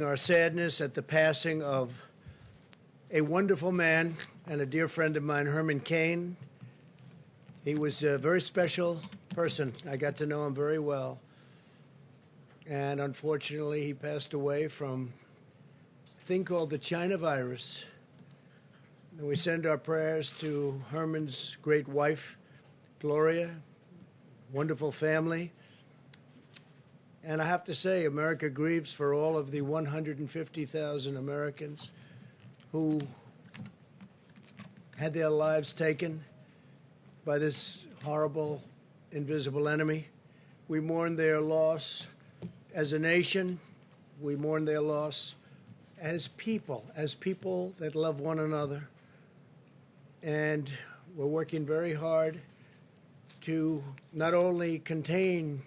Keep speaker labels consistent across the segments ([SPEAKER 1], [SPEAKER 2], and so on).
[SPEAKER 1] Our sadness at the passing of a wonderful man and a dear friend of mine, Herman Cain. He was a very special person. I got to know him very well. And unfortunately, he passed away from a thing called the China virus. And we send our prayers to Herman's great wife, Gloria, wonderful family. And I have to say, America grieves for all of the 150,000 Americans who had their lives taken by this horrible, invisible enemy. We mourn their loss as a nation. We mourn their loss as people that love one another. And we're working very hard to not only contain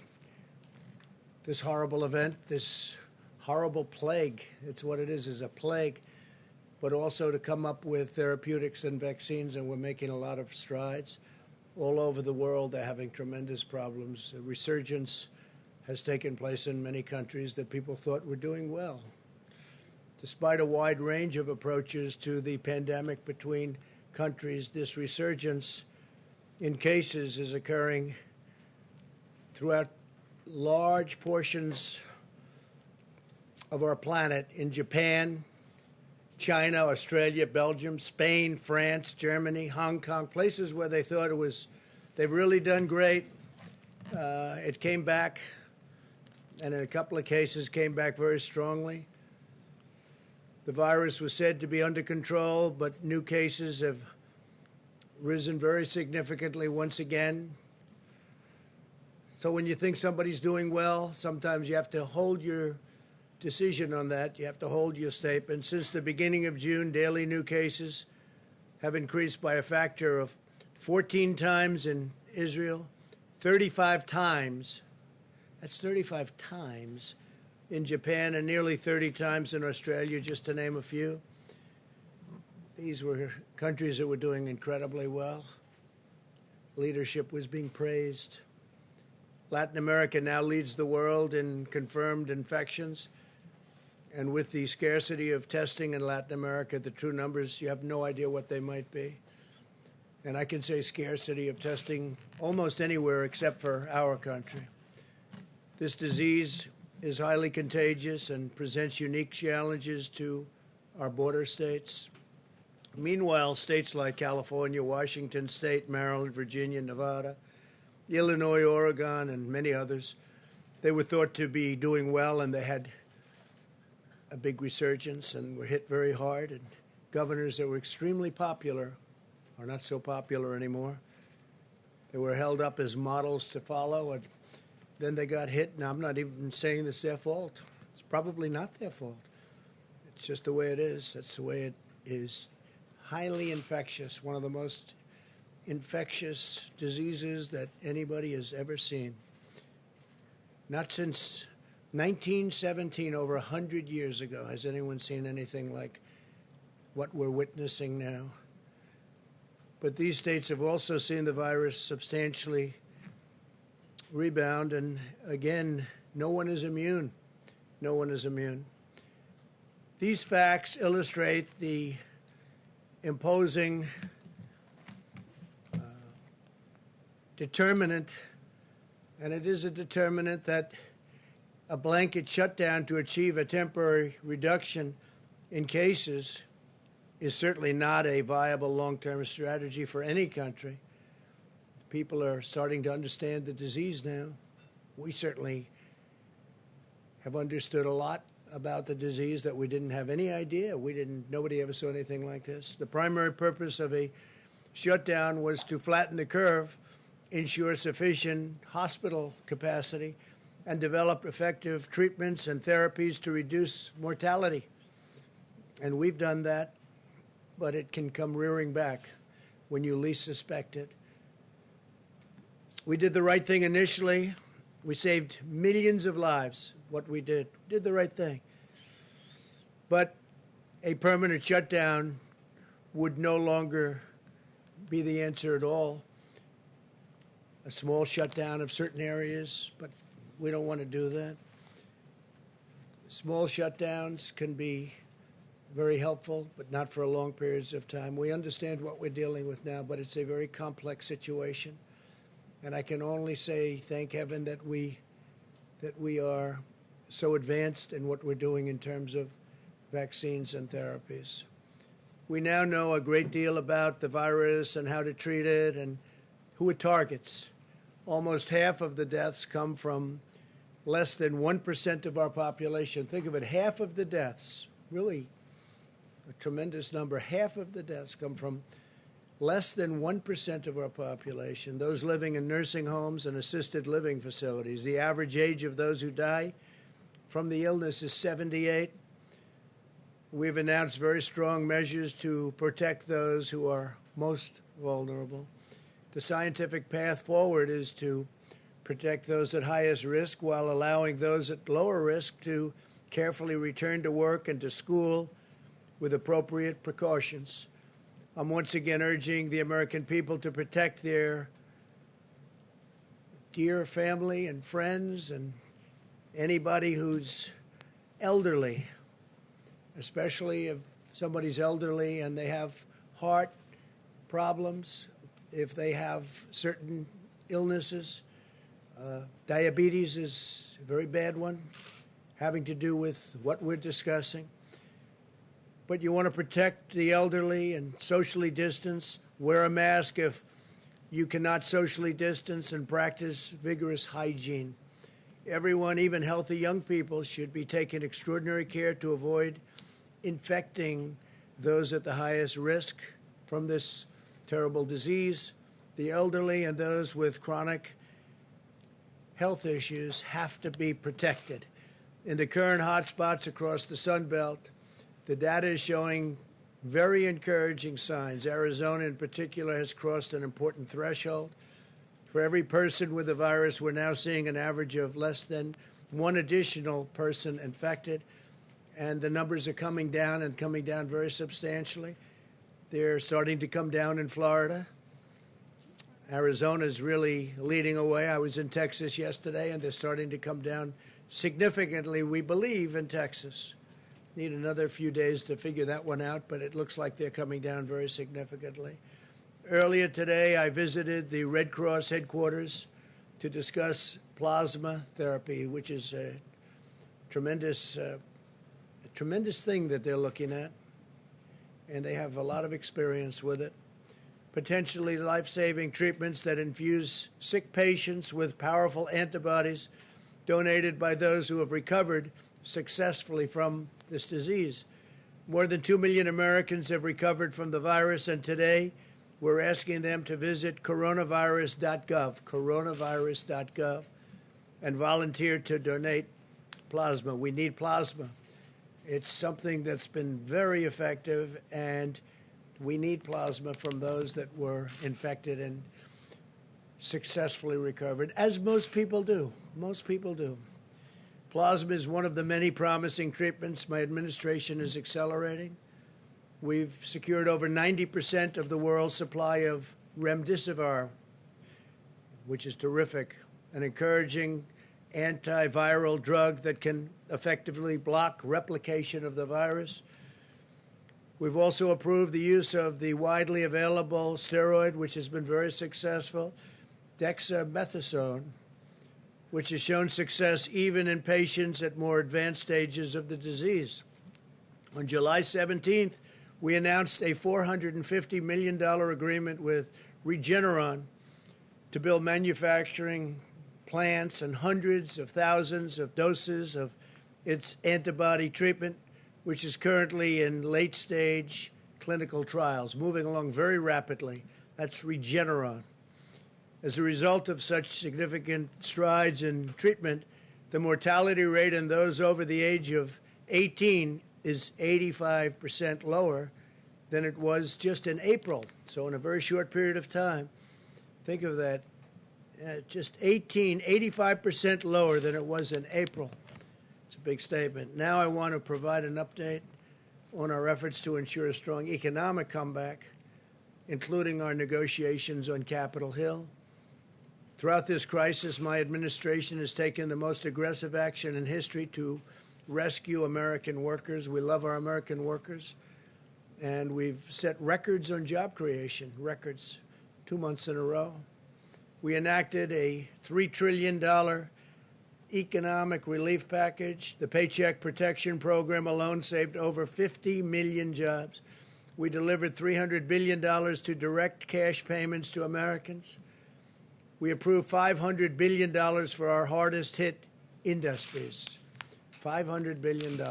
[SPEAKER 1] this horrible event, this horrible plague, it's what it is a plague, but also to come up with therapeutics and vaccines, and we're making a lot of strides. All over the world, they're having tremendous problems. A resurgence has taken place in many countries that people thought were doing well. Despite a wide range of approaches to the pandemic between countries, this resurgence in cases is occurring throughout large portions of our planet in Japan, China, Australia, Belgium, Spain, France, Germany, Hong Kong, places where they thought they've really done great. It came back, and in a couple of cases came back very strongly. The virus was said to be under control, but new cases have risen very significantly once again. So when you think somebody's doing well, sometimes you have to hold your decision on that. You have to hold your statement. Since the beginning of June, daily new cases have increased by a factor of 14 times in Israel, 35 times, that's 35 times in Japan, and nearly 30 times in Australia, just to name a few. These were countries that were doing incredibly well. Leadership was being praised. Latin America now leads the world in confirmed infections. And with the scarcity of testing in Latin America, the true numbers, you have no idea what they might be. And I can say scarcity of testing almost anywhere except for our country. This disease is highly contagious and presents unique challenges to our border states. Meanwhile, states like California, Washington State, Maryland, Virginia, Nevada, Illinois, Oregon, and many others, they were thought to be doing well, and they had a big resurgence and were hit very hard. And governors that were extremely popular are not so popular anymore. They were held up as models to follow, and then they got hit. Now, I'm not even saying it's their fault. It's probably not their fault. It's just the way it is. That's the way it is. Highly infectious, one of the most infectious diseases that anybody has ever seen. Not since 1917, over 100 years ago, has anyone seen anything like what we're witnessing now. But these states have also seen the virus substantially rebound, and again, no one is immune. No one is immune. These facts illustrate the imposing determinant, and it is a determinant that a blanket shutdown to achieve a temporary reduction in cases is certainly not a viable long-term strategy for any country. People are starting to understand the disease now. We certainly have understood a lot about the disease that we didn't have any idea. Nobody ever saw anything like this. The primary purpose of a shutdown was to flatten the curve, ensure sufficient hospital capacity, and develop effective treatments and therapies to reduce mortality. And we've done that, but it can come rearing back when you least suspect it. We did the right thing initially. We saved millions of lives. What we did the right thing. But a permanent shutdown would no longer be the answer at all. A small shutdown of certain areas, but we don't want to do that. Small shutdowns can be very helpful, but not for long periods of time. We understand what we're dealing with now, but it's a very complex situation. And I can only say, thank heaven that we are so advanced in what we're doing in terms of vaccines and therapies. We now know a great deal about the virus and how to treat it and who it targets. Almost half of the deaths come from less than 1% of our population. Think of it, half of the deaths, really a tremendous number, half of the deaths come from less than 1% of our population, those living in nursing homes and assisted living facilities. The average age of those who die from the illness is 78. We've announced very strong measures to protect those who are most vulnerable. The scientific path forward is to protect those at highest risk while allowing those at lower risk to carefully return to work and to school with appropriate precautions. I'm once again urging the American people to protect their dear family and friends and anybody who's elderly, especially if somebody's elderly and they have heart problems, if they have certain illnesses. Diabetes is a very bad one, having to do with what we're discussing. But you want to protect the elderly and socially distance. Wear a mask if you cannot socially distance, and practice vigorous hygiene. Everyone, even healthy young people, should be taking extraordinary care to avoid infecting those at the highest risk from this terrible disease. The elderly and those with chronic health issues have to be protected. In the current hotspots across the Sun Belt, the data is showing very encouraging signs. Arizona, in particular, has crossed an important threshold. For every person with the virus, we're now seeing an average of less than one additional person infected, and the numbers are coming down and coming down very substantially. They're starting to come down in Florida. Arizona is really leading away. I was in Texas yesterday, and they're starting to come down significantly, we believe, in Texas. Need another few days to figure that one out, but it looks like they're coming down very significantly. Earlier today, I visited the Red Cross headquarters to discuss plasma therapy, which is a tremendous thing that they're looking at, and they have a lot of experience with it. Potentially life-saving treatments that infuse sick patients with powerful antibodies donated by those who have recovered successfully from this disease. More than 2 million Americans have recovered from the virus, and today we're asking them to visit coronavirus.gov, and volunteer to donate plasma. We need plasma. It's something that's been very effective, and we need plasma from those that were infected and successfully recovered, as most people do. Most people do. Plasma is one of the many promising treatments my administration is accelerating. We've secured over 90% of the world's supply of remdesivir, which is terrific, an encouraging antiviral drug that can effectively block replication of the virus. We've also approved the use of the widely available steroid, which has been very successful, dexamethasone, which has shown success even in patients at more advanced stages of the disease. On July 17th, we announced a $450 million agreement with Regeneron to build manufacturing plants and hundreds of thousands of doses of its antibody treatment, which is currently in late-stage clinical trials, moving along very rapidly. That's Regeneron. As a result of such significant strides in treatment, the mortality rate in those over the age of 18 is 85% lower than it was just in April. So in a very short period of time, think of that, just 85% lower than it was in April. It's a big statement. Now I want to provide an update on our efforts to ensure a strong economic comeback, including our negotiations on Capitol Hill. Throughout this crisis, my administration has taken the most aggressive action in history to rescue American workers. We love our American workers. And we've set records on job creation, records 2 months in a row. We enacted a $3 trillion economic relief package. The Paycheck Protection Program alone saved over 50 million jobs. We delivered $300 billion to direct cash payments to Americans. We approved $500 billion for our hardest hit industries. $500 billion.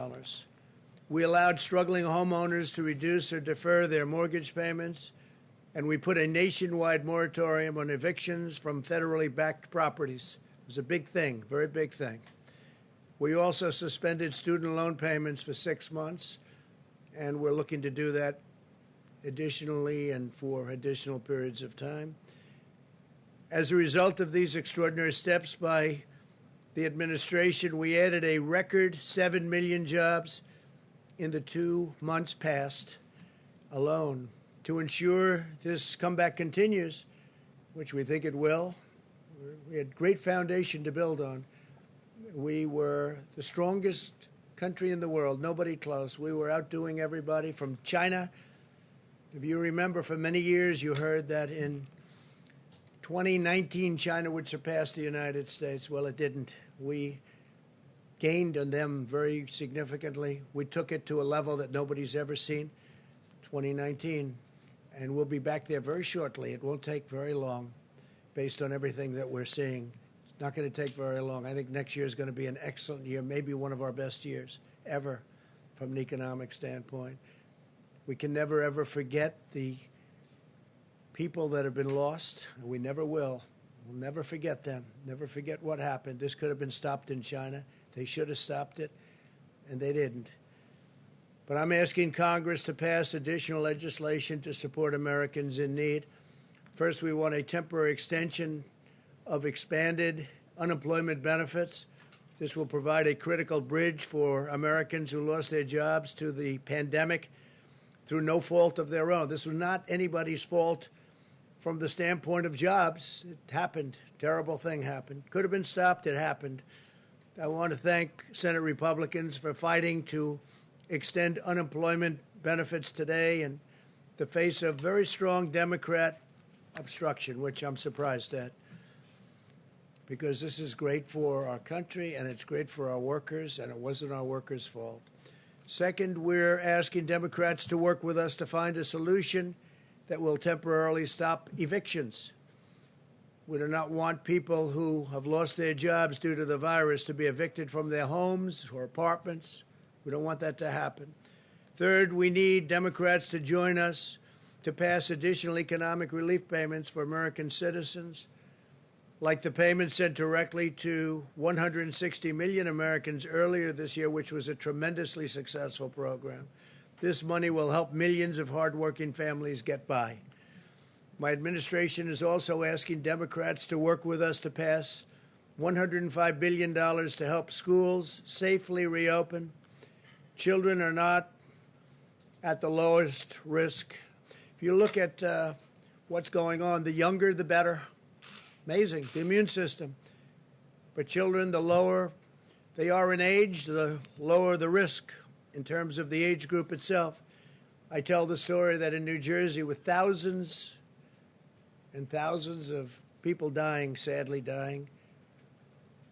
[SPEAKER 1] We allowed struggling homeowners to reduce or defer their mortgage payments, and we put a nationwide moratorium on evictions from federally backed properties. It was a big thing, very big thing. We also suspended student loan payments for 6 months, and we're looking to do that additionally and for additional periods of time. As a result of these extraordinary steps by the administration, we added a record 7 million jobs in the 2 months past alone. To ensure this comeback continues, which we think it will, we had great foundation to build on. We were the strongest country in the world, nobody close. We were outdoing everybody from China. If you remember, for many years you heard that in 2019 China would surpass the United States. Well, it didn't. We gained on them very significantly. We took it to a level that nobody's ever seen, 2019, and we'll be back there very shortly. It won't take very long based on everything that we're seeing. It's not going to take very long. I think next year is going to be an excellent year, maybe one of our best years ever from an economic standpoint. We can never, ever forget the people that have been lost, and we never will. We'll never forget them, never forget what happened. This could have been stopped in China. They should have stopped it, and they didn't. But I'm asking Congress to pass additional legislation to support Americans in need. First, we want a temporary extension of expanded unemployment benefits. This will provide a critical bridge for Americans who lost their jobs to the pandemic through no fault of their own. This was not anybody's fault from the standpoint of jobs. It happened. Terrible thing happened. Could have been stopped. It happened. I want to thank Senate Republicans for fighting to extend unemployment benefits today in the face of very strong Democrat obstruction, which I'm surprised at, because this is great for our country and it's great for our workers, and it wasn't our workers' fault. Second, we're asking Democrats to work with us to find a solution that will temporarily stop evictions. We do not want people who have lost their jobs due to the virus to be evicted from their homes or apartments. We don't want that to happen. Third, we need Democrats to join us to pass additional economic relief payments for American citizens, like the payments sent directly to 160 million Americans earlier this year, which was a tremendously successful program. This money will help millions of hardworking families get by. My administration is also asking Democrats to work with us to pass $105 billion to help schools safely reopen. Children are not at the lowest risk. If you look at what's going on, the younger, the better. Amazing, the immune system. But children, the lower they are in age, the lower the risk in terms of the age group itself. I tell the story that in New Jersey, with thousands and thousands of people dying, sadly dying,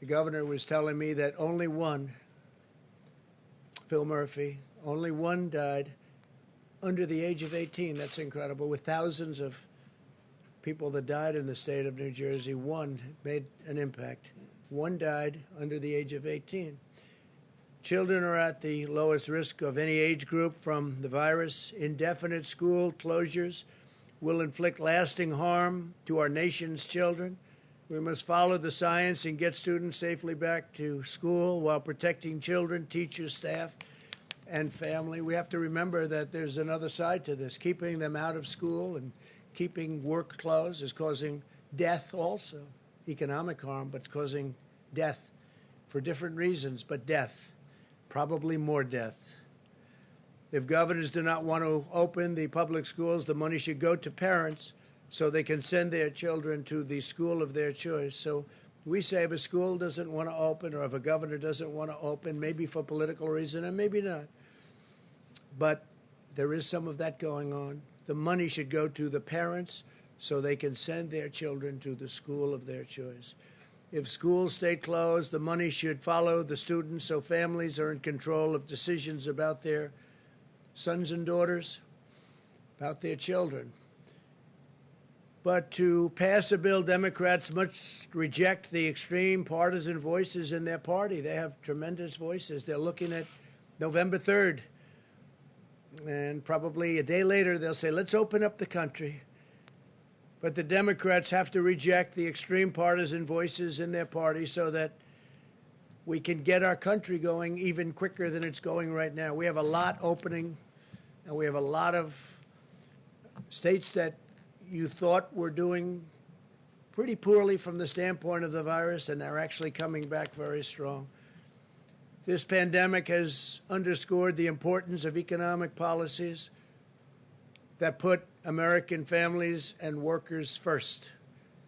[SPEAKER 1] the governor was telling me that only one, Phil Murphy, only one died under the age of 18. That's incredible. With thousands of people that died in the state of New Jersey, one made an impact. One died under the age of 18. Children are at the lowest risk of any age group from the virus. Indefinite school closures will inflict lasting harm to our nation's children. We must follow the science and get students safely back to school while protecting children, teachers, staff, and family. We have to remember that there's another side to this. Keeping them out of school and keeping work closed is causing death also. Economic harm, but it's causing death for different reasons, but death. Probably more death. If governors do not want to open the public schools, the money should go to parents so they can send their children to the school of their choice. So We say if a school doesn't want to open or if a governor doesn't want to open, maybe for political reason and maybe not. But there is some of that going on. The money should go to the parents so they can send their children to the school of their choice. If schools stay closed, the money should follow the students so families are in control of decisions about their sons and daughters, about their children. But to pass a bill, Democrats must reject the extreme partisan voices in their party. They have tremendous voices. They're looking at November 3rd. And probably a day later, they'll say, let's open up the country. But the Democrats have to reject the extreme partisan voices in their party so that we can get our country going even quicker than it's going right now. We have a lot opening, and we have a lot of states that you thought were doing pretty poorly from the standpoint of the virus, and they're actually coming back very strong. This pandemic has underscored the importance of economic policies that put American families and workers first.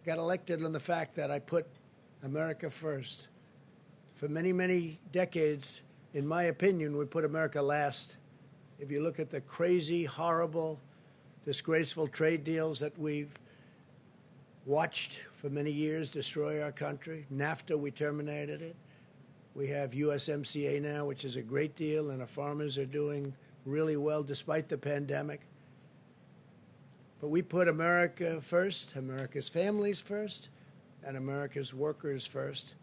[SPEAKER 1] Got elected on the fact that I put America first. For many, many decades, in my opinion, we put America last. If you look at the crazy, horrible, disgraceful trade deals that we've watched for many years destroy our country. NAFTA, we terminated it. We have USMCA now, which is a great deal, and our farmers are doing really well despite the pandemic. But we put America first, America's families first, and America's workers first.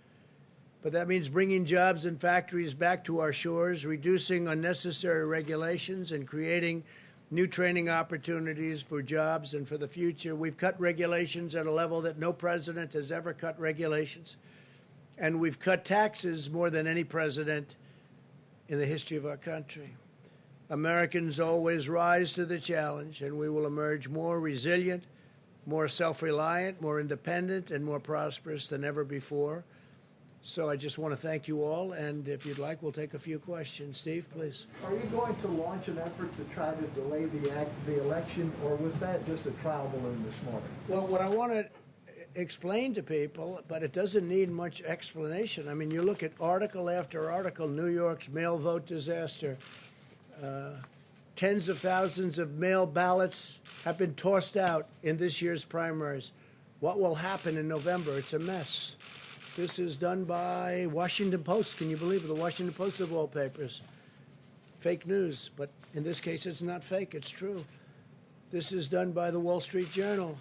[SPEAKER 1] But that means bringing jobs and factories back to our shores, reducing unnecessary regulations, and creating new training opportunities for jobs and for the future. We've cut regulations at a level that no president has ever cut regulations. And we've cut taxes more than any president in the history of our country. Americans always rise to the challenge, and we will emerge more resilient, more self-reliant, more independent, and more prosperous than ever before. So I just want to thank you all, and if you'd like, we'll take a few questions. Steve, please.
[SPEAKER 2] Are you going to launch an effort to try to delay the election, or was that just a trial balloon this morning?
[SPEAKER 1] Well, what I want to explain to people, but it doesn't need much explanation. I mean, you look at article after article, New York's mail vote disaster. Tens of thousands of mail ballots have been tossed out in this year's primaries. What will happen in November? It's a mess. This is done by Washington Post. Can you believe it? The Washington Post of all papers. Fake news, but in this case, it's not fake. It's true. This is done by the Wall Street Journal.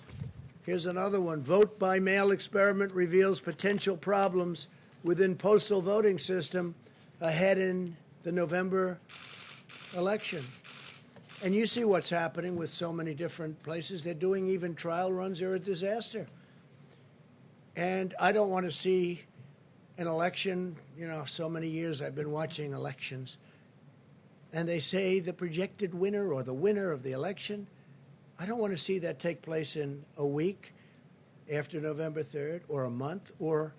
[SPEAKER 1] Here's another one. Vote by mail experiment reveals potential problems within postal voting system ahead in the November election. And you see what's happening with so many different places. They're doing even trial runs. They're a disaster. And I don't want to see an election. You know, so many years I've been watching elections. And they say the projected winner or the winner of the election. I don't want to see that take place in a week after November 3rd or a month or,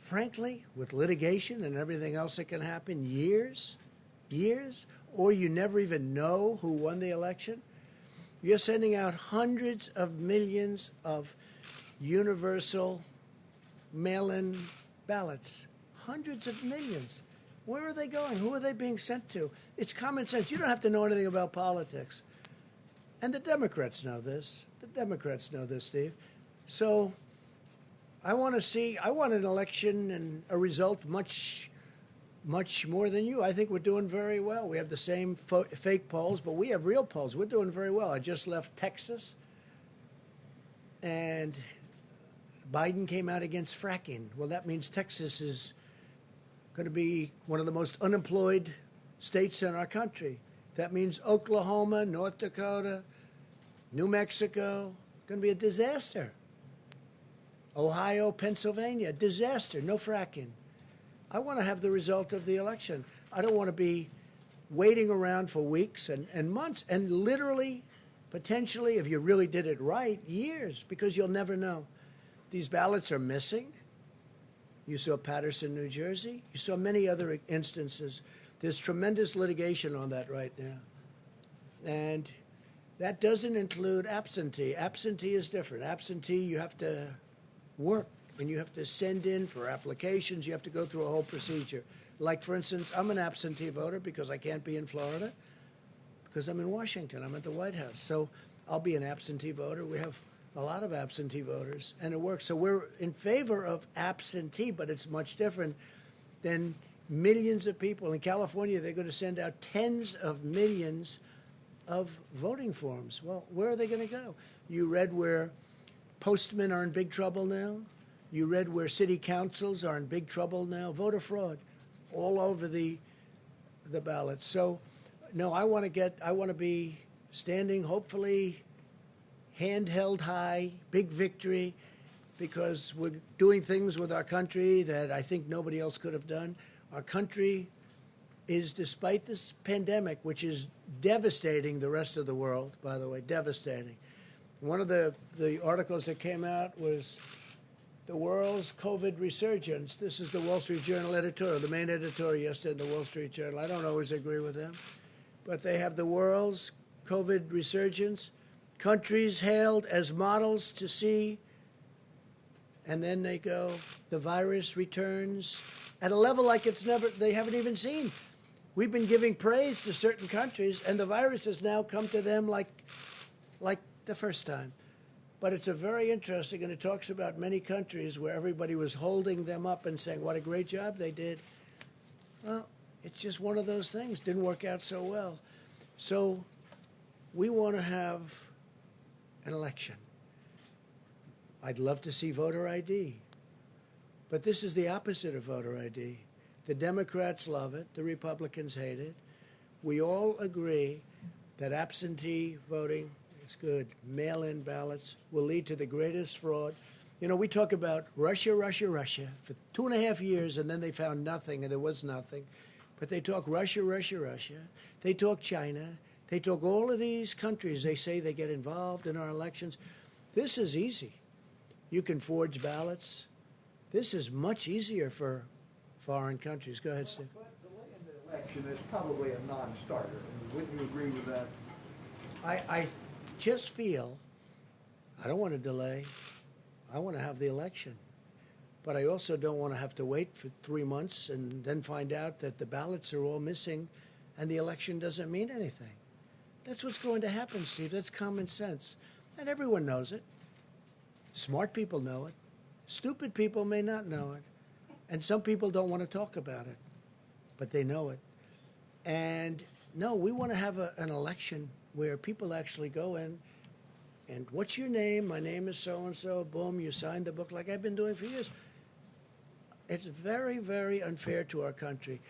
[SPEAKER 1] frankly, with litigation and everything else that can happen, years, or you never even know who won the election. You're sending out hundreds of millions of universal mail-in ballots. Hundreds of millions. Where are they going? Who are they being sent to? It's common sense. You don't have to know anything about politics. And the Democrats know this. The Democrats know this, Steve. So I want an election and a result much more than you. I think we're doing very well. We have the same fake polls, but we have real polls. We're doing very well. I just left Texas, and Biden came out against fracking. Well, that means Texas is going to be one of the most unemployed states in our country. That means Oklahoma, North Dakota, New Mexico, going to be a disaster. Ohio, Pennsylvania, disaster, no fracking. I want to have the result of the election. I don't want to be waiting around for weeks and months and literally, potentially, if you really did it right, years, because you'll never know. These ballots are missing. You saw Patterson, New Jersey. You saw many other instances. There's tremendous litigation on that right now. And that doesn't include absentee. Absentee is different. Absentee, you have to work and you have to send in for applications. You have to go through a whole procedure. Like, for instance, I'm an absentee voter because I can't be in Florida because I'm in Washington. I'm at the White House. So I'll be an absentee voter. We have a lot of absentee voters, and it works. So we're in favor of absentee, but it's much different than millions of people. In California, they're going to send out tens of millions of voting forms. Well, where are they going to go? You read where postmen are in big trouble now. You read where city councils are in big trouble now. Voter fraud all over the ballots. So, no, I want to be standing, hopefully, hand held high, big victory, because we're doing things with our country that I think nobody else could have done. Our country is, despite this pandemic, which is devastating the rest of the world, by the way, devastating. One of the articles that came out was the world's COVID resurgence. This is the Wall Street Journal editorial, the main editorial yesterday in the Wall Street Journal. I don't always agree with them, but they have the world's COVID resurgence, countries hailed as models to see, and then they go, the virus returns at a level like they haven't even seen. We've been giving praise to certain countries, and the virus has now come to them like the first time. But it's a very interesting, and it talks about many countries where everybody was holding them up and saying what a great job they did. Well, it's just one of those things. Didn't work out so well. So we want to have an election. I'd love to see voter ID. But this is the opposite of voter ID. The Democrats love it. The Republicans hate it. We all agree that absentee voting is good. Mail-in ballots will lead to the greatest fraud. You know, we talk about Russia, Russia, Russia for 2.5 years, and then they found nothing, and there was nothing. But they talk Russia, Russia, Russia. They talk China. They talk all of these countries. They say they get involved in our elections. This is easy. You can forge ballots. This is much easier for foreign countries. Go ahead, Steve.
[SPEAKER 2] But delaying the election is probably a non-starter. Wouldn't you agree with that?
[SPEAKER 1] I just feel I don't want to delay. I want to have the election. But I also don't want to have to wait for 3 months and then find out that the ballots are all missing and the election doesn't mean anything. That's what's going to happen, Steve. That's common sense. And everyone knows it. Smart people know it. Stupid people may not know it. And some people don't want to talk about it. But they know it. And no, we want to have an election where people actually go in and what's your name? My name is so-and-so. Boom, you signed the book like I've been doing for years. It's very, very unfair to our country.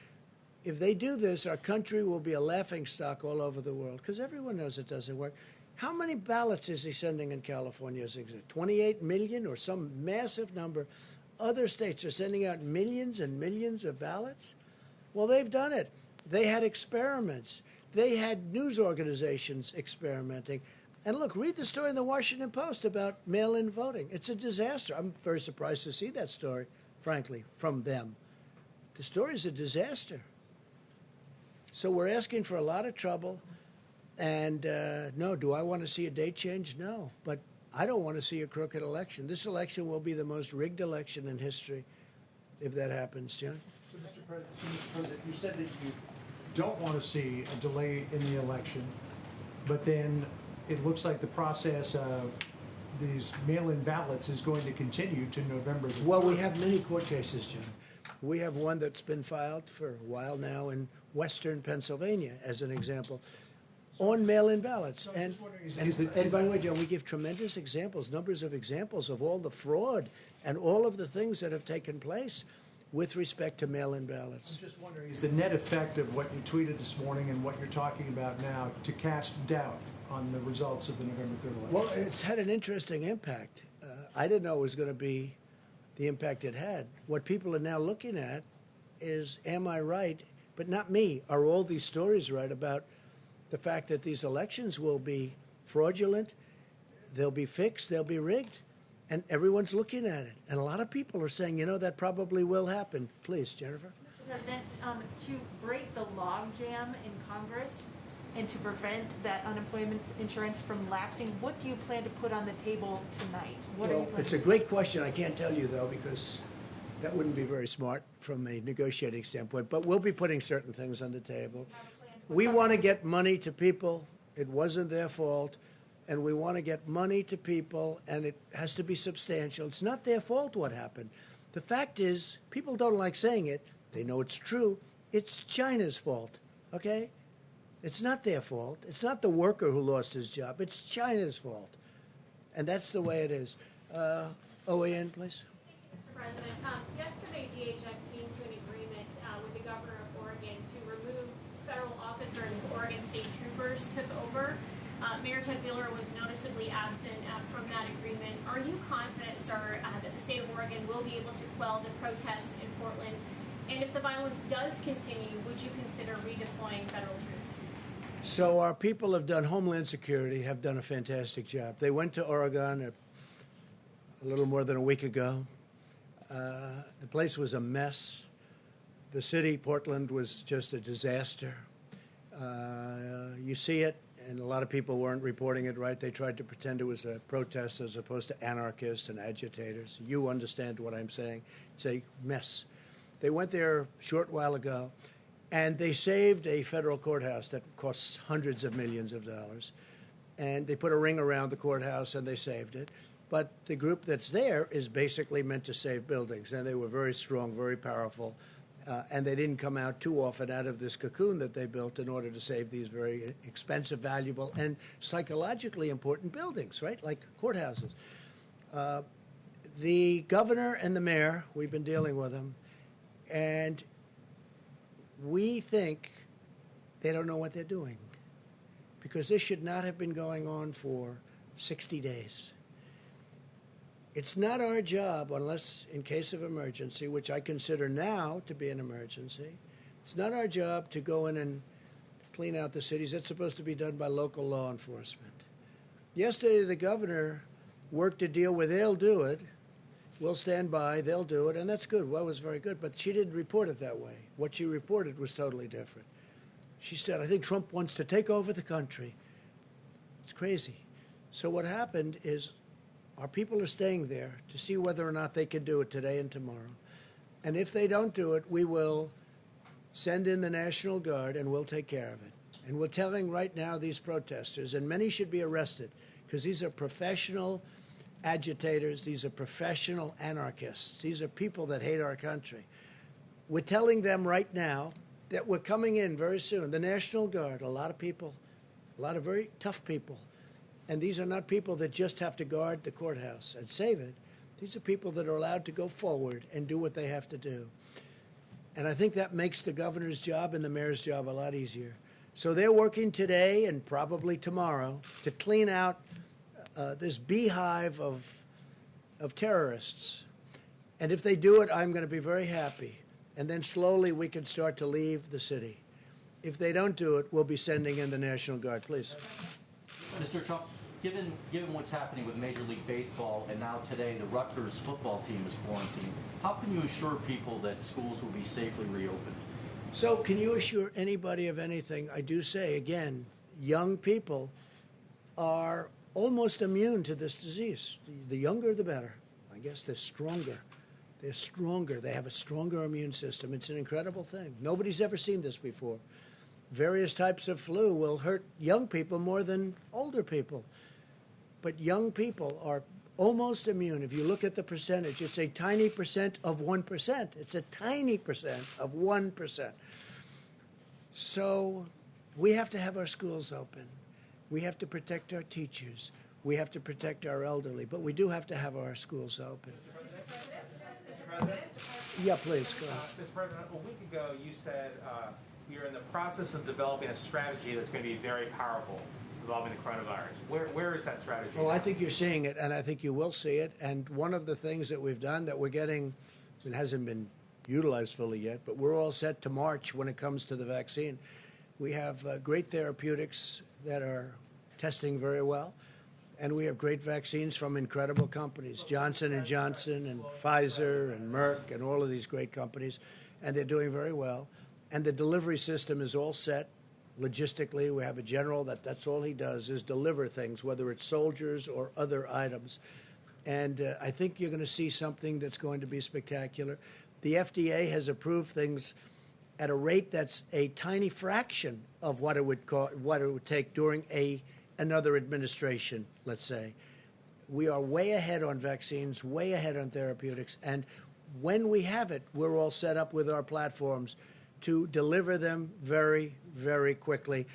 [SPEAKER 1] If they do this, our country will be a laughingstock all over the world because everyone knows it doesn't work. How many ballots is he sending in California? Is it 28 million or some massive number? Other states are sending out millions and millions of ballots. Well, they've done it. They had experiments. They had news organizations experimenting. And look, read the story in the Washington Post about mail-in voting. It's a disaster. I'm very surprised to see that story, frankly, from them. The story is a disaster. So we're asking for a lot of trouble. And no, do I want to see a date change? No. But I don't want to see a crooked election. This election will be the most rigged election in history if that happens, John.
[SPEAKER 3] So, Mr. President, you said that you don't want to see a delay in the election, but then it looks like the process of these mail-in ballots is going to continue to November the 4th.
[SPEAKER 1] Well, we have many court cases, John. We have one that's been filed for a while now in western Pennsylvania, as an example, on mail-in ballots. And by the way, John, we give tremendous examples, numbers of examples of all the fraud and all of the things that have taken place with respect to mail-in ballots.
[SPEAKER 3] I'm just wondering, is the net effect of what you tweeted this morning and what you're talking about now to cast doubt on the results of the November 3rd election?
[SPEAKER 1] Well, it's had an interesting impact. I didn't know it was going to be the impact it had. What people are now looking at is, am I right? But not me. Are all these stories right about the fact that these elections will be fraudulent, they'll be fixed, they'll be rigged? And everyone's looking at it. And a lot of people are saying, you know, that probably will happen. Please, Jennifer.
[SPEAKER 4] Mr. President, to break the logjam in Congress, and to prevent that unemployment insurance from lapsing? What do you plan to put on the table tonight?
[SPEAKER 1] Well, it's a great question. I can't tell you, though, because that wouldn't be very smart from a negotiating standpoint. But we'll be putting certain things on the table. We want to get money to people. It wasn't their fault. And we want to get money to people, and it has to be substantial. It's not their fault what happened. The fact is, people don't like saying it. They know it's true. It's China's fault, okay? It's not their fault. It's not the worker who lost his job. It's China's fault. And that's the way it is. OAN, please.
[SPEAKER 5] Mr. President, yesterday DHS came to an agreement with the governor of Oregon to remove federal officers if Oregon state troopers took over. Mayor Ted Wheeler was noticeably absent from that agreement. Are you confident, sir, that the state of Oregon will be able to quell the protests in Portland? And if the violence does continue, would you consider redeploying federal troops?
[SPEAKER 1] So our people have done, Homeland Security have done a fantastic job. They went to Oregon a little more than a week ago. The place was a mess. The city, Portland, was just a disaster. You see it, and a lot of people weren't reporting it right. They tried to pretend it was a protest as opposed to anarchists and agitators. You understand what I'm saying. It's a mess. They went there a short while ago, and they saved a federal courthouse that costs hundreds of millions of dollars. And they put a ring around the courthouse, and they saved it. But the group that's there is basically meant to save buildings. And they were very strong, very powerful. And they didn't come out too often out of this cocoon that they built in order to save these very expensive, valuable, and psychologically important buildings, right, like courthouses. The governor and the mayor, we've been dealing with them, and we think they don't know what they're doing, because this should not have been going on for 60 days. It's not our job, unless in case of emergency, which I consider now to be an emergency, it's not our job to go in and clean out the cities. That's supposed to be done by local law enforcement. Yesterday, the governor worked a deal where they'll do it. We'll stand by, they'll do it, and that's good. Well, it was very good, but she didn't report it that way. What she reported was totally different. She said, I think Trump wants to take over the country. It's crazy. So what happened is our people are staying there to see whether or not they can do it today and tomorrow. And if they don't do it, we will send in the National Guard and we'll take care of it. And we're telling right now these protesters, and many should be arrested, because these are professional agitators, these are professional anarchists, these are people that hate our country. We're telling them right now that we're coming in very soon. The National Guard, a lot of people, a lot of very tough people. And these are not people that just have to guard the courthouse and save it. These are people that are allowed to go forward and do what they have to do. And I think that makes the governor's job and the mayor's job a lot easier. So they're working today and probably tomorrow to clean out this beehive of terrorists. And if they do it, I'm going to be very happy. And then slowly we can start to leave the city. If they don't do it, we'll be sending in the National Guard. Please.
[SPEAKER 6] Mr. Trump, given what's happening with Major League Baseball and now today the Rutgers football team is quarantined, how can you assure people that schools will be safely reopened?
[SPEAKER 1] So can you assure anybody of anything? I do say, again, young people are almost immune to this disease. The younger, the better. I guess they're stronger. They're stronger. They have a stronger immune system. It's an incredible thing. Nobody's ever seen this before. Various types of flu will hurt young people more than older people. But young people are almost immune. If you look at the percentage, it's a tiny percent of 1%. It's a tiny percent of 1%. So we have to have our schools open. We have to protect our teachers. We have to protect our elderly. But we do have to have our schools open.
[SPEAKER 7] Mr. President?
[SPEAKER 1] Yeah, please, go ahead.
[SPEAKER 7] Mr. President, a week ago you said we are in the process of developing a strategy that's going to be very powerful involving the coronavirus. Where is that strategy?
[SPEAKER 1] Well, I think you're seeing it, and I think you will see it. And one of the things that we've done that we're getting, it hasn't been utilized fully yet, but we're all set to march when it comes to the vaccine. We have great therapeutics that are testing very well, and we have great vaccines from incredible companies, Johnson & Johnson and Pfizer and Merck and all of these great companies, and they're doing very well. And the delivery system is all set. Logistically, we have a general that's all he does is deliver things, whether it's soldiers or other items. And I think you're going to see something that's going to be spectacular. The FDA has approved things at a rate that's a tiny fraction of what it would take during another administration, let's say. We are way ahead on vaccines, way ahead on therapeutics, and when we have it, we're all set up with our platforms to deliver them very, very quickly.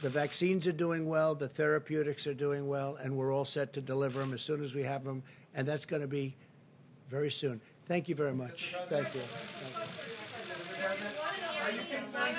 [SPEAKER 1] The vaccines are doing well, the therapeutics are doing well, and we're all set to deliver them as soon as we have them, and that's going to be very soon. Thank you very much. Thank you.
[SPEAKER 7] Are you concerned?